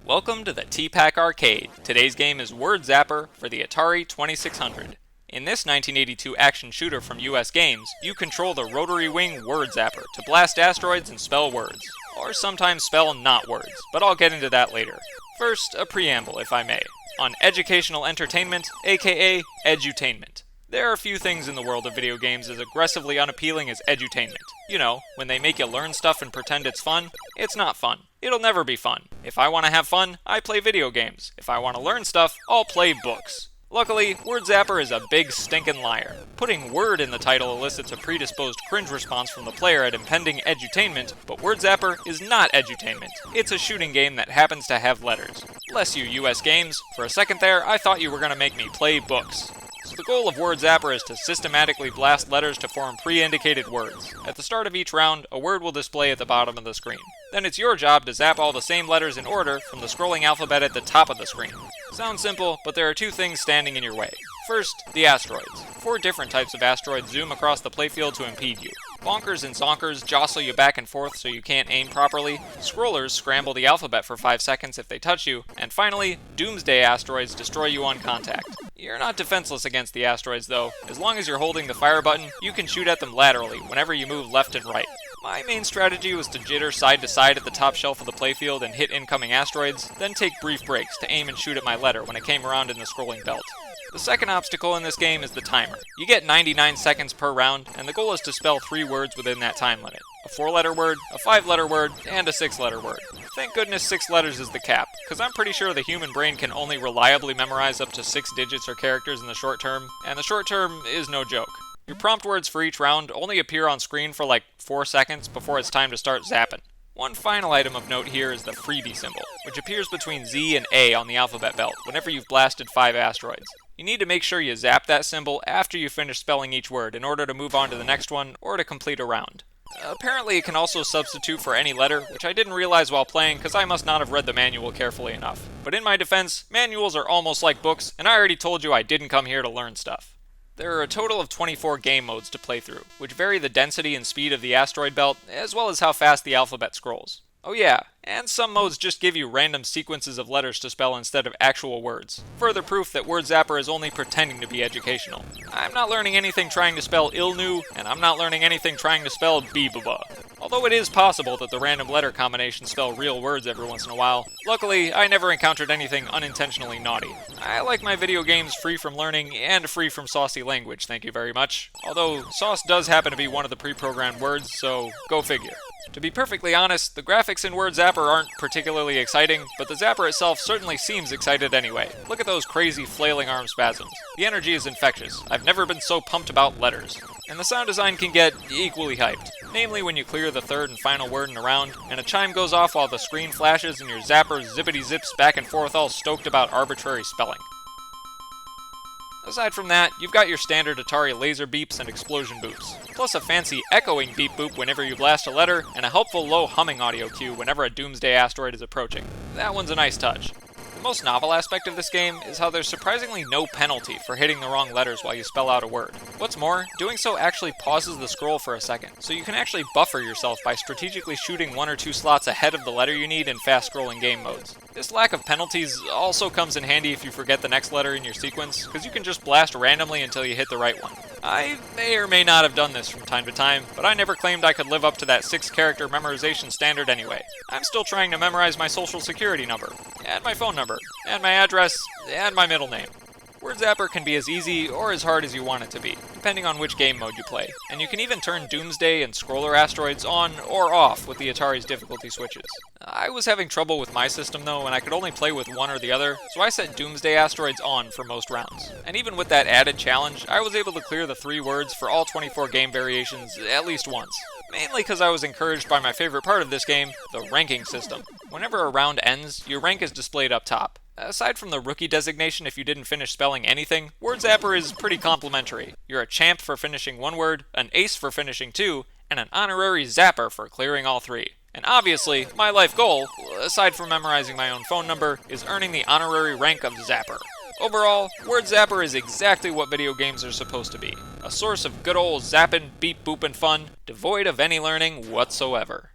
Welcome to the T-Pac Arcade. Today's game is Word Zapper for the Atari 2600. In this 1982 action shooter from US Games, you control the rotary wing Word Zapper to blast asteroids and spell words, or sometimes spell not words, but I'll get into that later. First, a preamble, if I may, on educational entertainment, aka edutainment. There are few things in the world of video games as aggressively unappealing as edutainment. You know, when they make you learn stuff and pretend it's fun, it's not fun. It'll never be fun. If I want to have fun, I play video games. If I want to learn stuff, I'll play books. Luckily, Word Zapper is a big stinking liar. Putting word in the title elicits a predisposed cringe response from the player at impending edutainment, but Word Zapper is not edutainment. It's a shooting game that happens to have letters. Bless you, US Games. For a second there, I thought you were going to make me play books. So the goal of Word Zapper is to systematically blast letters to form pre-indicated words. At the start of each round, a word will display at the bottom of the screen. Then it's your job to zap all the same letters in order from the scrolling alphabet at the top of the screen. Sounds simple, but there are two things standing in your way. First, the asteroids. 4 different types of asteroids zoom across the playfield to impede you. Bonkers and zonkers jostle you back and forth so you can't aim properly. Scrollers scramble the alphabet for 5 seconds if they touch you. And finally, doomsday asteroids destroy you on contact. You're not defenseless against the asteroids though. As long as you're holding the fire button, you can shoot at them laterally whenever you move left and right. My main strategy was to jitter side to side at the top shelf of the playfield and hit incoming asteroids, then take brief breaks to aim and shoot at my letter when it came around in the scrolling belt. The second obstacle in this game is the timer. You get 99 seconds per round, and the goal is to spell 3 words within that time limit. A 4-letter word, a 5-letter word, and a 6-letter word. Thank goodness 6 letters is the cap, because I'm pretty sure the human brain can only reliably memorize up to 6 digits or characters in the short term, and the short term is no joke. Your prompt words for each round only appear on screen for like 4 seconds before it's time to start zapping. One final item of note here is the freebie symbol, which appears between Z and A on the alphabet belt whenever you've blasted 5 asteroids. You need to make sure you zap that symbol after you finish spelling each word in order to move on to the next one or to complete a round. Apparently it can also substitute for any letter, which I didn't realize while playing because I must not have read the manual carefully enough. But in my defense, manuals are almost like books, and I already told you I didn't come here to learn stuff. There are a total of 24 game modes to play through, which vary the density and speed of the asteroid belt, as well as how fast the alphabet scrolls. Oh yeah, and some modes just give you random sequences of letters to spell instead of actual words. Further proof that Word Zapper is only pretending to be educational. I'm not learning anything trying to spell Ilnu, and I'm not learning anything trying to spell Beebaba. Although it is possible that the random letter combinations spell real words every once in a while, luckily I never encountered anything unintentionally naughty. I like my video games free from learning and free from saucy language, thank you very much. Although sauce does happen to be one of the pre-programmed words, so go figure. To be perfectly honest, the graphics in Word Zapper aren't particularly exciting, but the Zapper itself certainly seems excited anyway. Look at those crazy flailing arm spasms. The energy is infectious. I've never been so pumped about letters. And the sound design can get equally hyped. Namely when you clear the third and final word in a round, and a chime goes off while the screen flashes and your Zapper zippity-zips back and forth all stoked about arbitrary spelling. Aside from that, you've got your standard Atari laser beeps and explosion boops, plus a fancy echoing beep boop whenever you blast a letter, and a helpful low humming audio cue whenever a doomsday asteroid is approaching. That one's a nice touch. The most novel aspect of this game is how there's surprisingly no penalty for hitting the wrong letters while you spell out a word. What's more, doing so actually pauses the scroll for a second, so you can actually buffer yourself by strategically shooting 1 or 2 slots ahead of the letter you need in fast-scrolling game modes. This lack of penalties also comes in handy if you forget the next letter in your sequence, because you can just blast randomly until you hit the right one. I may or may not have done this from time to time, but I never claimed I could live up to that 6-character memorization standard anyway. I'm still trying to memorize my social security number, and my phone number, and my address, and my middle name. Word Zapper can be as easy or as hard as you want it to be, depending on which game mode you play, and you can even turn Doomsday and Scroller asteroids on or off with the Atari's difficulty switches. I was having trouble with my system though, and I could only play with one or the other, so I set Doomsday asteroids on for most rounds. And even with that added challenge, I was able to clear the 3 words for all 24 game variations at least once. Mainly because I was encouraged by my favorite part of this game, the ranking system. Whenever a round ends, your rank is displayed up top. Aside from the rookie designation if you didn't finish spelling anything, Word Zapper is pretty complimentary. You're a champ for finishing 1 word, an ace for finishing 2, and an honorary Zapper for clearing all 3. And obviously, my life goal, aside from memorizing my own phone number, is earning the honorary rank of Zapper. Overall, Word Zapper is exactly what video games are supposed to be. A source of good old zappin', beep boopin' fun, devoid of any learning whatsoever.